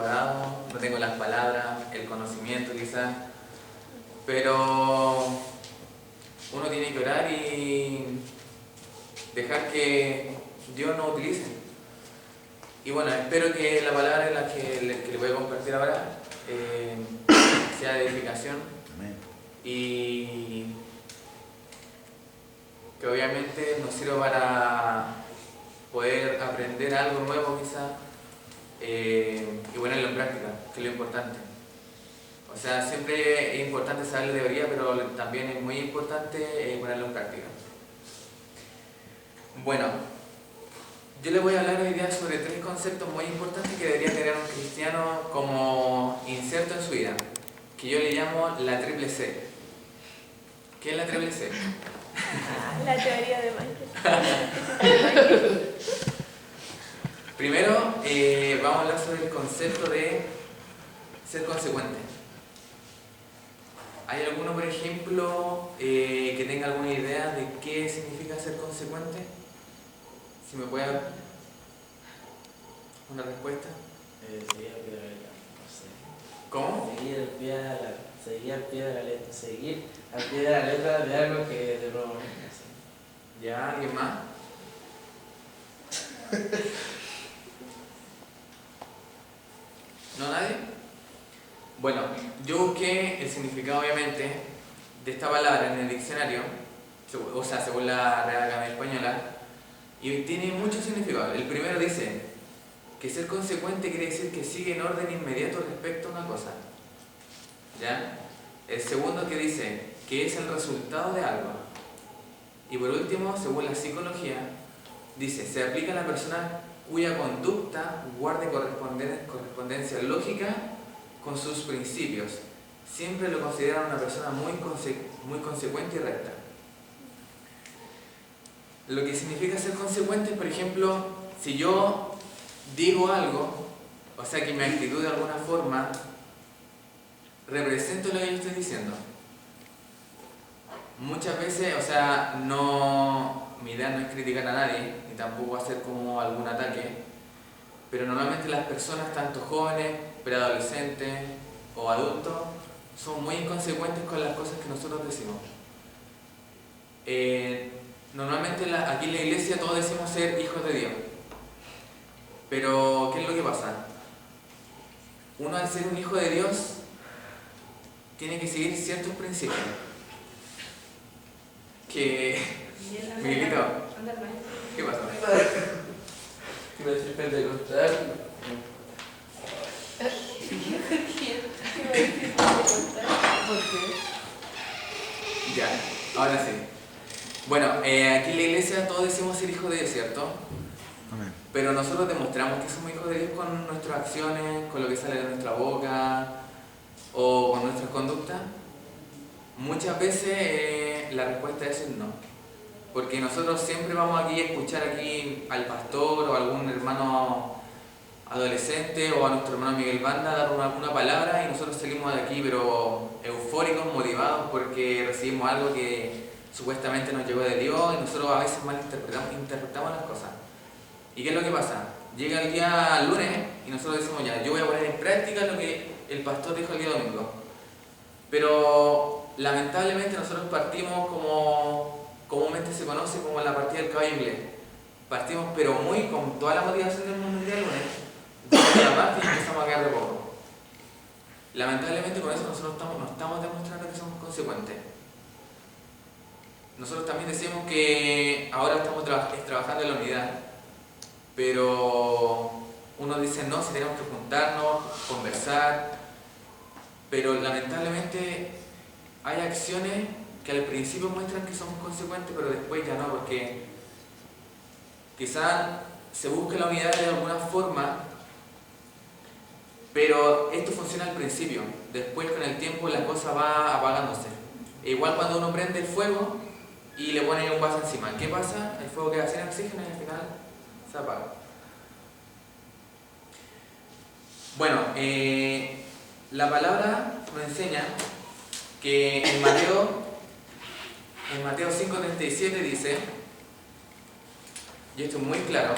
preparado, no tengo las palabras, el conocimiento quizás, pero uno tiene que orar y dejar que Dios nos utilice. Y bueno, espero que la palabra en la que le voy a compartir ahora sea de edificación. Amén. Y que obviamente nos sirva para poder aprender algo nuevo quizás y ponerlo en práctica, que es lo importante. O sea, siempre es importante saber la teoría, pero también es muy importante ponerlo en práctica. Bueno, yo les voy a hablar hoy día sobre 3 conceptos muy importantes que debería tener un cristiano como inserto en su vida, que yo le llamo la triple C. ¿Qué es la triple C? La teoría de Michael. Primero, vamos a hablar sobre el concepto de ser consecuente. ¿Hay alguno, por ejemplo, que tenga alguna idea de qué significa ser consecuente? Si me puede dar una respuesta. Seguir al pie de la letra, no sé. ¿Cómo? Seguir al pie de la letra, seguir al pie de la letra de algo que de nuevo no sé. ¿Ya? ¿Alguien más? ¿No nadie? Bueno, yo busqué el significado obviamente de esta palabra en el diccionario, o sea, según la Real Academia Española, y tiene muchos significados. El primero dice que ser consecuente quiere decir que sigue en orden inmediato respecto a una cosa. ¿Ya? El segundo que dice que es el resultado de algo. Y por último, según la psicología, dice, se aplica a la persona cuya conducta guarde correspondencia lógica con sus principios. Siempre lo consideran una persona muy consecuente y recta. Lo que significa ser consecuente es, por ejemplo, si yo digo algo, o sea que mi actitud de alguna forma representa lo que yo estoy diciendo. Muchas veces, o sea, mi idea no es criticar a nadie, ni tampoco hacer como algún ataque, pero normalmente las personas, tanto jóvenes, preadolescentes o adultos, son muy inconsecuentes con las cosas que nosotros decimos. Normalmente aquí en la iglesia todos decimos ser hijos de Dios, pero ¿qué es lo que pasa? Uno al ser un hijo de Dios tiene que seguir ciertos principios que... Miguelito, ¿qué pasó? Iba a decir pentecostal. ¿Por qué? Ya, ahora sí. Bueno, aquí en la iglesia todos decimos ser hijos de Dios, ¿cierto? Amén. Pero nosotros demostramos que somos hijos de Dios con nuestras acciones, con lo que sale de nuestra boca o con nuestras conductas. Muchas veces la respuesta a eso es no. Porque nosotros siempre vamos aquí a escuchar aquí al pastor o a algún hermano adolescente o a nuestro hermano Miguel Banda dar una palabra y nosotros salimos de aquí pero eufóricos, motivados porque recibimos algo que supuestamente nos llegó de Dios y nosotros a veces interpretamos las cosas. ¿Y qué es lo que pasa? Llega el día lunes y nosotros decimos ya, yo voy a poner en práctica lo que el pastor dijo el día domingo. Pero lamentablemente nosotros partimos como comúnmente se conoce como la partida del caballo inglés. Partimos pero muy con toda la motivación del mundo el día lunes, y aparte empezamos a quedar de poco. Lamentablemente con eso nosotros no estamos demostrando que somos consecuentes. Nosotros también decimos que ahora estamos trabajando en la unidad, pero uno dice no, si tenemos que juntarnos, conversar, pero lamentablemente hay acciones que al principio muestran que somos consecuentes, pero después ya no, porque quizás se busca la unidad de alguna forma, pero esto funciona al principio, después con el tiempo la cosa va apagándose. Igual cuando uno prende el fuego y le pone un vaso encima, ¿qué pasa? El fuego queda sin oxígeno y al final se apaga. Bueno, la palabra nos enseña que en Mateo 5:37 dice, y esto es muy claro,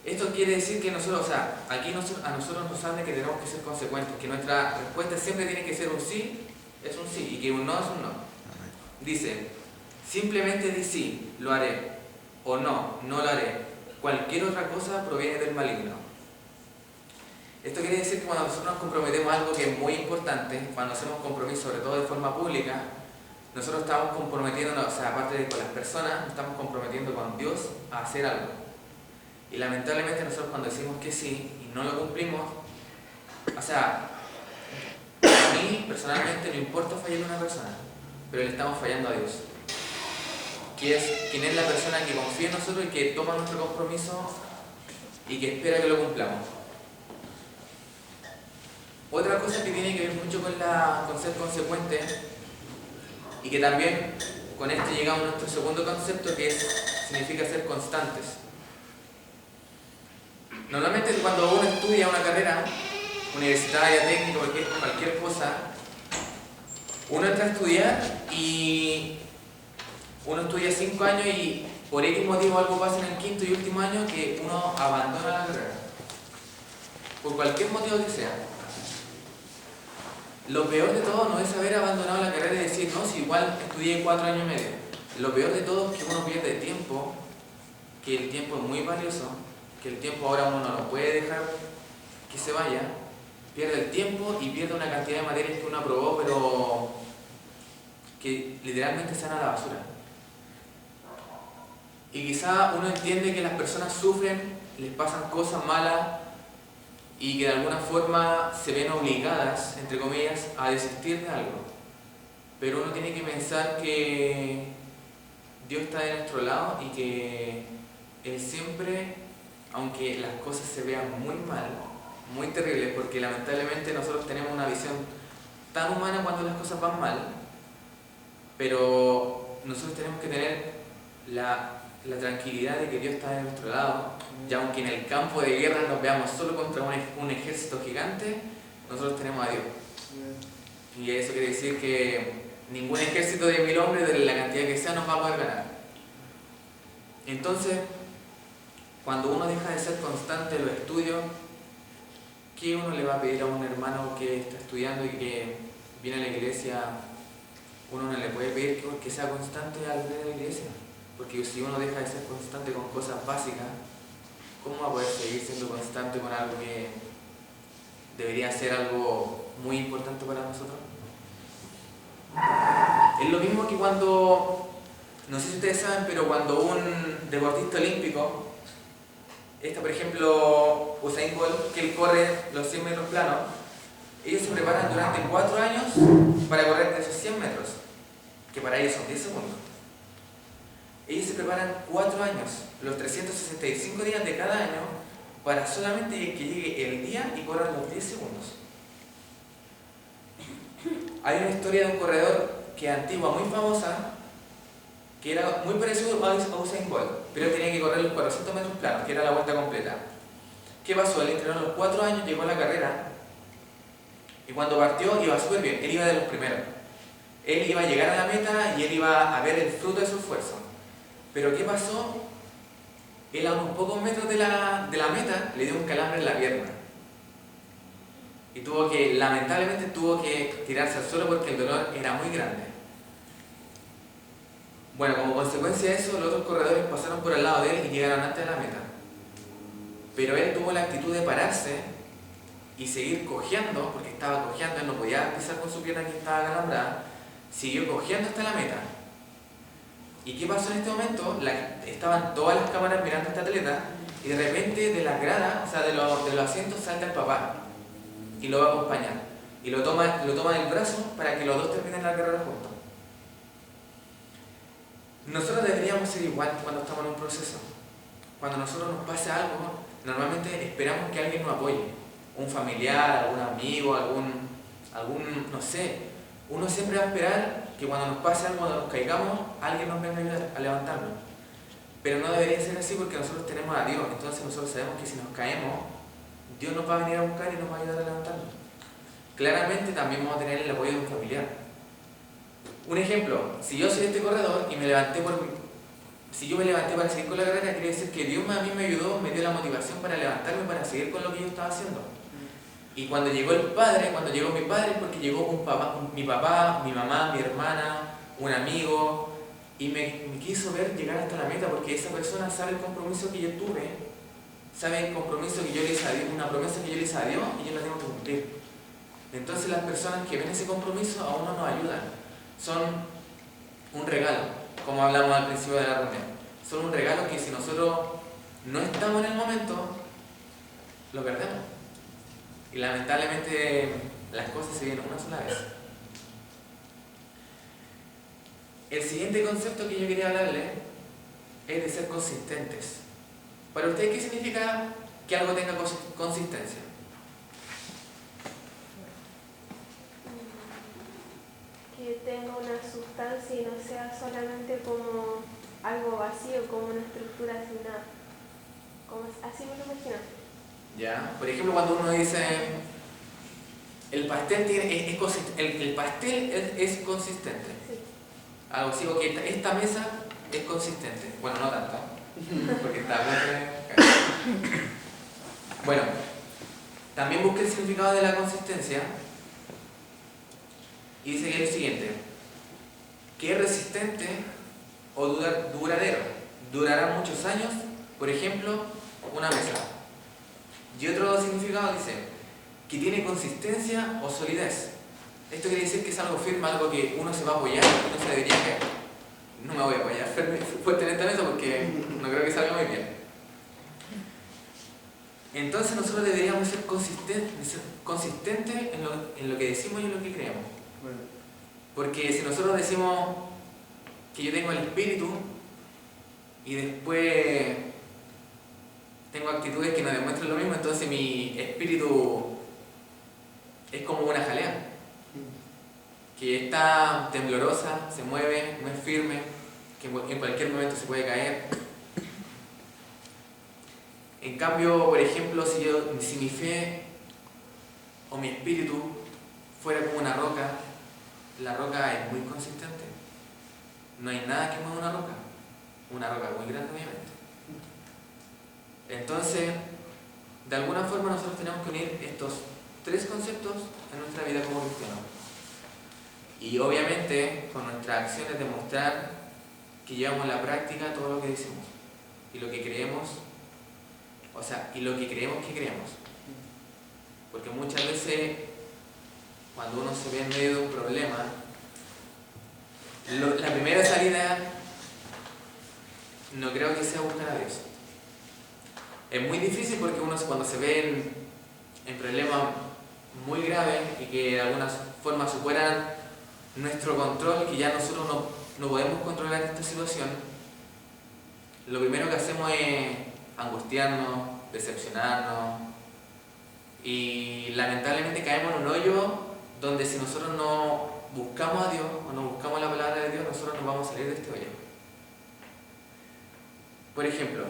Esto quiere decir que nosotros, o sea, aquí a nosotros nos habla que tenemos que ser consecuentes, que nuestra respuesta siempre tiene que ser un sí, es un sí, y que un no es un no. Dice, simplemente di sí, lo haré, o no, no lo haré. Cualquier otra cosa proviene del maligno. Esto quiere decir que cuando nosotros nos comprometemos a algo que es muy importante, cuando hacemos compromiso, sobre todo de forma pública, nosotros estamos comprometiéndonos, o sea, aparte de con las personas, nos estamos comprometiendo con Dios a hacer algo. Y lamentablemente nosotros cuando decimos que sí y no lo cumplimos, o sea, a mí personalmente no importa fallarle a una persona, pero le estamos fallando a Dios, quien es la persona que confía en nosotros y que toma nuestro compromiso y que espera que lo cumplamos. Otra cosa que tiene que ver mucho con ser consecuente, y que también con esto llegamos a nuestro segundo concepto, que significa ser constantes. Normalmente cuando uno estudia una carrera universitaria, técnica, cualquier cosa, uno entra a estudiar y uno estudia 5 años y por X motivo algo pasa en el quinto y último año que uno abandona la carrera. Por cualquier motivo que sea. Lo peor de todo no es haber abandonado la carrera y decir, no, si igual estudié 4 años y medio. Lo peor de todo es que uno pierde tiempo, que el tiempo es muy valioso, que el tiempo ahora uno no lo puede dejar que se vaya, pierde el tiempo y pierde una cantidad de materias que uno aprobó, pero que literalmente se van a la basura. Y quizá uno entiende que las personas sufren, les pasan cosas malas y que de alguna forma se ven obligadas, entre comillas, a desistir de algo. Pero uno tiene que pensar que Dios está de nuestro lado y que Él siempre, aunque las cosas se vean muy mal, muy terribles, porque lamentablemente nosotros tenemos una visión tan humana cuando las cosas van mal, pero nosotros tenemos que tener la tranquilidad de que Dios está de nuestro lado, y aunque en el campo de guerra nos veamos solo contra un ejército gigante, nosotros tenemos a Dios. Y eso quiere decir que ningún ejército de 1000 hombres, de la cantidad que sea, nos va a poder ganar. Entonces, cuando uno deja de ser constante en los estudios, ¿qué uno le va a pedir a un hermano que está estudiando y que viene a la iglesia? Uno no le puede pedir que sea constante al venir a la iglesia, porque si uno deja de ser constante con cosas básicas, ¿cómo va a poder seguir siendo constante con algo que debería ser algo muy importante para nosotros? Es lo mismo que cuando, no sé si ustedes saben, pero cuando un deportista olímpico, por ejemplo Usain Bolt, que él corre los 100 metros planos, ellos se preparan durante 4 años para correr esos 100 metros, que para ellos son 10 segundos. Ellos se preparan 4 años, los 365 días de cada año, para solamente que llegue el día y corran los 10 segundos. Hay una historia de un corredor que es antigua, muy famosa, que era muy parecido a Usain Bolt, pero él tenía que correr los 400 metros planos, que era la vuelta completa. ¿Qué pasó? Él entrenó los 4 años, llegó a la carrera, y cuando partió iba súper bien, él iba de los primeros. Él iba a llegar a la meta y él iba a ver el fruto de su esfuerzo. Pero ¿qué pasó? Él a unos pocos metros de la meta le dio un calambre en la pierna. Y lamentablemente tuvo que tirarse al suelo porque el dolor era muy grande. Bueno, como consecuencia de eso, los otros corredores pasaron por al lado de él y llegaron antes de la meta. Pero él tuvo la actitud de pararse y seguir cojeando, porque estaba cojeando, él no podía pisar con su pierna que estaba calambrada, siguió cojeando hasta la meta. ¿Y qué pasó en este momento? Estaban todas las cámaras mirando a este atleta y de repente de las gradas, o sea, de los asientos, salta el papá y lo va a acompañar. Y lo toma del brazo para que los dos terminen la carrera juntos. Nosotros deberíamos ser igual cuando estamos en un proceso. Cuando a nosotros nos pase algo, normalmente esperamos que alguien nos apoye. Un familiar, algún amigo, algún no sé. Uno siempre va a esperar que cuando nos pase algo, cuando nos caigamos, alguien nos venga a ayudar a levantarnos. Pero no debería ser así porque nosotros tenemos a Dios. Entonces nosotros sabemos que si nos caemos, Dios nos va a venir a buscar y nos va a ayudar a levantarnos. Claramente también vamos a tener el apoyo de un familiar. Un ejemplo, si yo soy este corredor y me levanté si yo me levanté para seguir con la carrera, quiere decir que Dios a mí me ayudó, me dio la motivación para levantarme, para seguir con lo que yo estaba haciendo. Y cuando llegó mi padre, es porque llegó mi papá, mi mamá, mi hermana, un amigo, y me quiso ver llegar hasta la meta, porque esa persona sabe el compromiso que yo tuve, sabe el compromiso que yo le hice a Dios, una promesa que yo le hice a Dios, y yo la tengo que cumplir. Entonces las personas que ven ese compromiso a uno nos ayudan, son un regalo, como hablamos al principio de la reunión. Son un regalo que si nosotros no estamos en el momento, lo perdemos. Y lamentablemente las cosas se vienen una sola vez. El siguiente concepto que yo quería hablarle es de ser consistentes. Para ustedes, ¿qué significa que algo tenga consistencia? Que tenga una sustancia y no sea solamente como algo vacío, como una estructura sin nada. Así me lo imagino. ¿Ya? Por ejemplo, cuando uno dice el pastel el pastel es consistente. Sí. Algo así, o que esta mesa es consistente. Bueno, no tanto, porque está muy... Bueno, también busqué el significado de la consistencia y dice que es el siguiente: que es resistente o duradero. Durará muchos años, por ejemplo, una mesa. Y otro significado dice que tiene consistencia o solidez. Esto quiere decir que es algo firme, algo que uno se va a apoyar y no se debería caer. No me voy a apoyar fuerte en esta mesa porque no creo que salga muy bien. Entonces nosotros deberíamos ser consistentes en lo que decimos y en lo que creemos. Porque si nosotros decimos que yo tengo el espíritu y después tengo actitudes que no demuestran lo mismo, entonces mi espíritu es como una jalea que está temblorosa, se mueve, no es firme, que en cualquier momento se puede caer. En cambio, por ejemplo, si mi fe o mi espíritu fuera como una roca, la roca es muy consistente. No hay nada que mueva una roca muy grande, obviamente. Entonces, de alguna forma nosotros tenemos que unir estos tres conceptos en nuestra vida como cristianos. Y obviamente con nuestras acciones demostrar que llevamos a la práctica todo lo que decimos y lo que creemos, y lo que creemos que creemos. Porque muchas veces cuando uno se ve en medio de un problema, la primera salida no creo que sea buscar a Dios. Es muy difícil porque uno cuando se ve en problemas muy graves y que de alguna forma superan nuestro control, que ya nosotros no podemos controlar esta situación, lo primero que hacemos es angustiarnos, decepcionarnos y lamentablemente caemos en un hoyo donde si nosotros no buscamos a Dios o no buscamos la palabra de Dios, nosotros no vamos a salir de este hoyo. Por ejemplo,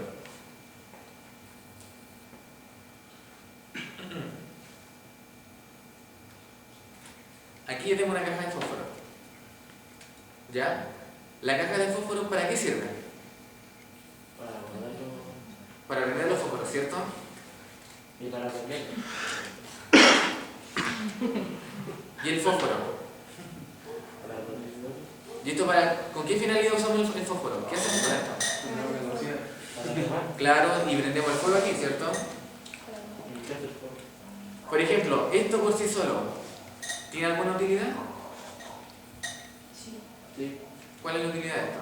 aquí yo tengo una caja de fósforo. ¿Ya? ¿La caja de fósforo para qué sirve? Para prender los fósforos, ¿cierto? Y para comer. ¿Y el fósforo? ¿Y esto con qué finalidad usamos el fósforo? ¿Qué hacemos con esto? Claro, y prendemos el fuego aquí, ¿cierto? Por ejemplo, ¿esto por sí solo tiene alguna utilidad? Sí. ¿Cuál es la utilidad de esto?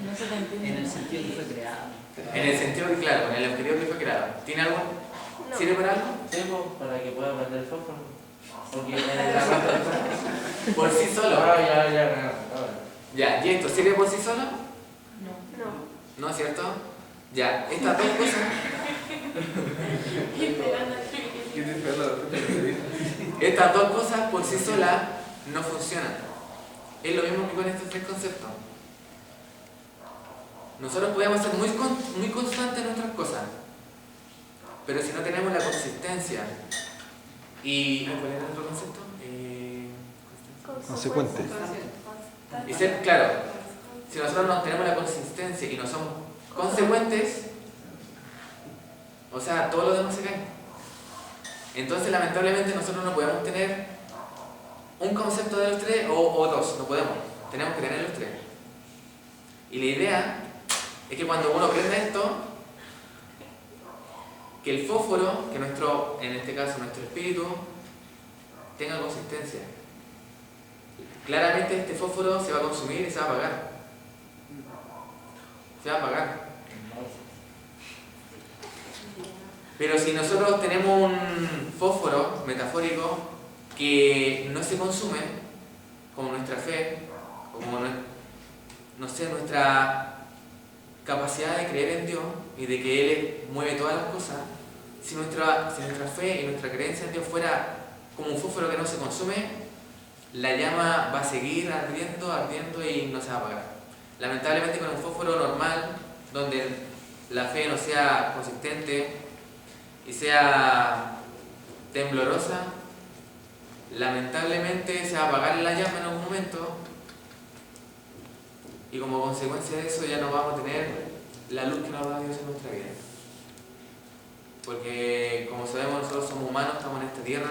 No se te entiende. En el sentido que fue creado. En el sentido que, claro, en el objetivo que fue creado. ¿Tiene algo? No. ¿Sirve para algo? Sí, para que pueda prender el fósforo. Porque Por sí solo. Ya, ¿y esto sirve por sí solo? No. ¿No, cierto? Ya, estas dos cosas. Estas dos cosas por sí solas no funcionan. Es lo mismo que con estos tres conceptos. Nosotros podemos ser muy constantes en nuestras cosas, pero si no tenemos la consistencia y... ¿Cuál era el otro concepto? Consecuente. Y ser, claro, si nosotros no tenemos la consistencia y no somos consecuentes, o sea, todo lo demás se cae. Entonces, lamentablemente, nosotros no podemos tener un concepto de los tres o dos, no podemos. Tenemos que tener los tres. Y la idea es que cuando uno aprenda esto, que el fósforo, que nuestro, en este caso nuestro espíritu, tenga consistencia. Claramente este fósforo se va a consumir y se va a apagar. Se va a apagar. Pero si nosotros tenemos un fósforo metafórico que no se consume, como nuestra fe, como no sé, nuestra capacidad de creer en Dios y de que Él mueve todas las cosas, si nuestra fe y nuestra creencia en Dios fuera como un fósforo que no se consume, la llama va a seguir ardiendo, ardiendo y no se va a apagar. Lamentablemente con un fósforo normal, donde la fe no sea consistente y sea temblorosa, lamentablemente se va a apagar la llama en algún momento y como consecuencia de eso ya no vamos a tener la luz que nos da Dios en nuestra vida. Porque como sabemos nosotros somos humanos, estamos en esta tierra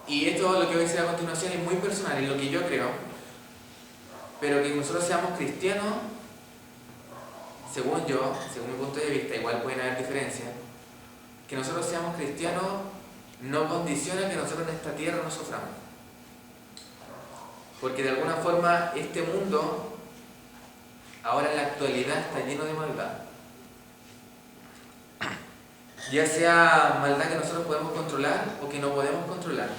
y esto lo que voy a decir a continuación es muy personal, es lo que yo creo, pero que nosotros seamos cristianos, según yo, según mi punto de vista, igual pueden haber diferencias, que nosotros seamos cristianos no condiciona que nosotros en esta tierra no suframos. Porque de alguna forma este mundo, ahora en la actualidad, está lleno de maldad. Ya sea maldad que nosotros podemos controlar o que no podemos controlar.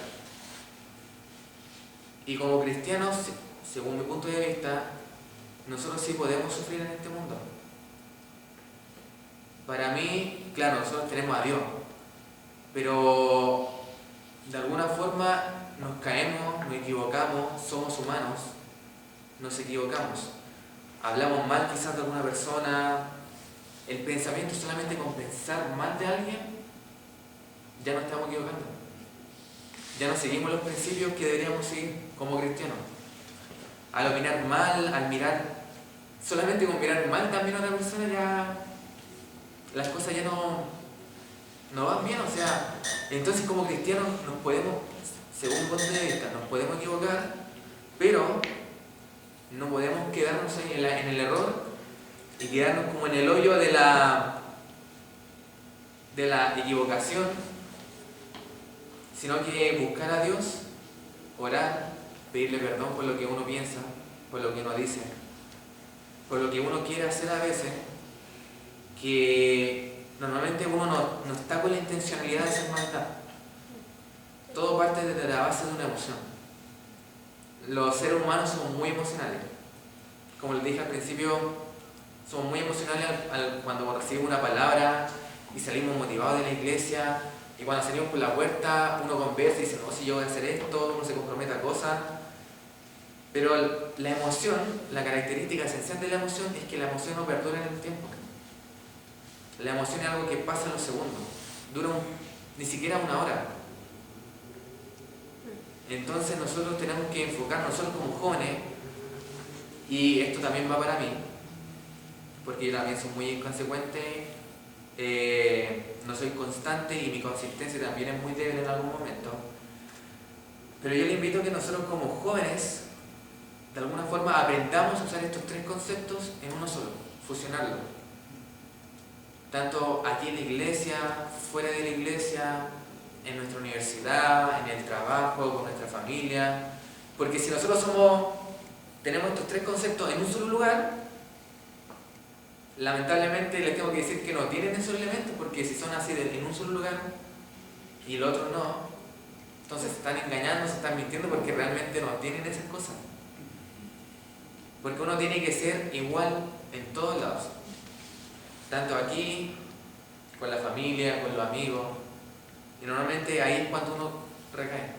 Y como cristianos, según mi punto de vista, nosotros sí podemos sufrir en este mundo. Para mí, claro, nosotros tenemos a Dios, pero de alguna forma nos caemos, nos equivocamos, somos humanos, nos equivocamos. Hablamos mal quizás de alguna persona, el pensamiento solamente con pensar mal de alguien, ya nos estamos equivocando. Ya no seguimos los principios que deberíamos seguir como cristianos. Al opinar mal, al mirar, solamente con mirar mal también a otra persona ya las cosas ya no van bien, o sea, entonces como cristianos nos podemos, según mi punto de vista, nos podemos equivocar, pero no podemos quedarnos en el error y quedarnos como en el hoyo de la equivocación, sino que buscar a Dios, orar, pedirle perdón por lo que uno piensa, por lo que uno dice, por lo que uno quiere hacer a veces, que normalmente uno no está con la intencionalidad de hacer maldad. Todo parte desde la base de una emoción. Los seres humanos somos muy emocionales. Como les dije al principio, somos muy emocionales cuando recibimos una palabra y salimos motivados de la iglesia, y cuando salimos por la puerta uno conversa y dice, no, si yo voy a hacer esto, uno se compromete a cosas. Pero la emoción, la característica esencial de la emoción es que la emoción no perdura en el tiempo. La emoción es algo que pasa en los segundos, dura ni siquiera una hora. Entonces nosotros tenemos que enfocar, nosotros como jóvenes, y esto también va para mí, porque yo también soy muy inconsecuente, no soy constante y mi consistencia también es muy débil en algún momento. Pero yo le invito a que nosotros como jóvenes, de alguna forma, aprendamos a usar estos tres conceptos en uno solo, fusionarlos. Tanto aquí en la iglesia, fuera de la iglesia, en nuestra universidad, en el trabajo, con nuestra familia. Porque si nosotros tenemos estos tres conceptos en un solo lugar, lamentablemente les tengo que decir que no tienen esos elementos, porque si son así en un solo lugar y el otro no, entonces se están engañando, se están mintiendo porque realmente no tienen esas cosas. Porque uno tiene que ser igual en todos lados. Tanto aquí, con la familia, con los amigos. Y normalmente ahí es cuando uno recae.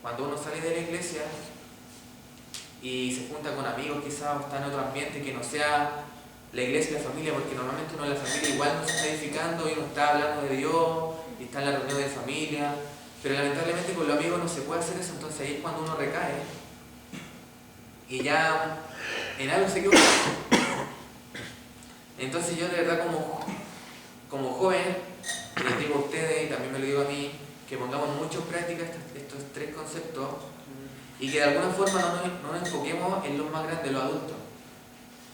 Cuando uno sale de la iglesia y se junta con amigos quizás o está en otro ambiente que no sea la iglesia y la familia, porque normalmente uno en la familia igual no se está edificando y uno está hablando de Dios y está en la reunión de familia, pero lamentablemente con los amigos no se puede hacer eso, entonces ahí es cuando uno recae y ya en algo se equivoca. Entonces yo de verdad como joven, les digo a ustedes y también me lo digo a mí, que pongamos mucho en práctica estos tres conceptos y que de alguna forma no nos enfoquemos en los más grandes, los adultos.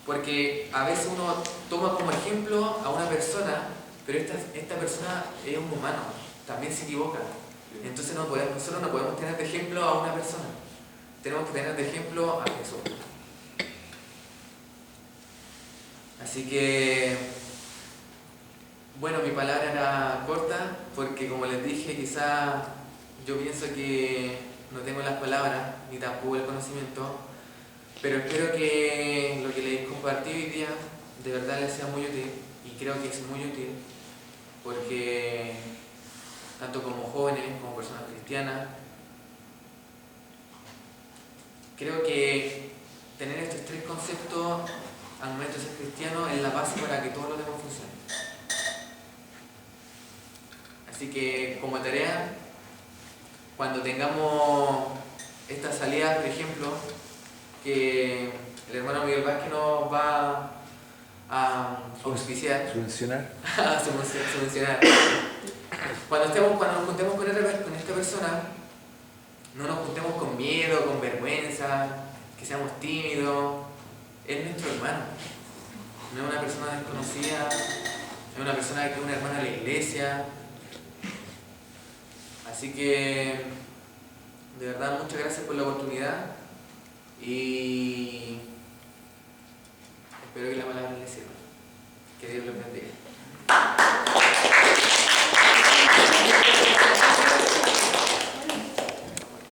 Porque a veces uno toma como ejemplo a una persona, pero esta persona es un humano, también se equivoca. Entonces nosotros no podemos tener de ejemplo a una persona, tenemos que tener de ejemplo a Jesús. Así que, bueno, mi palabra era corta porque como les dije, quizá yo pienso que no tengo las palabras ni tampoco el conocimiento, pero espero que lo que les compartí hoy día de verdad les sea muy útil y creo que es muy útil porque tanto como jóvenes como personas cristianas creo que tener estos tres conceptos al momento de ser cristiano es la base para que todo lo demás funcione. Así que como tarea, cuando tengamos estas salidas, por ejemplo, que el hermano Miguel Vázquez nos va a auspiciar, Subvencionar. a subvencionar. Cuando nos juntemos con esta persona, no nos juntemos con miedo, con vergüenza, que seamos tímidos. Es nuestro hermano, no es una persona desconocida, es una persona que es una hermana de la iglesia. Así que, de verdad, muchas gracias por la oportunidad y espero que la palabra les sirva. Que Dios los bendiga.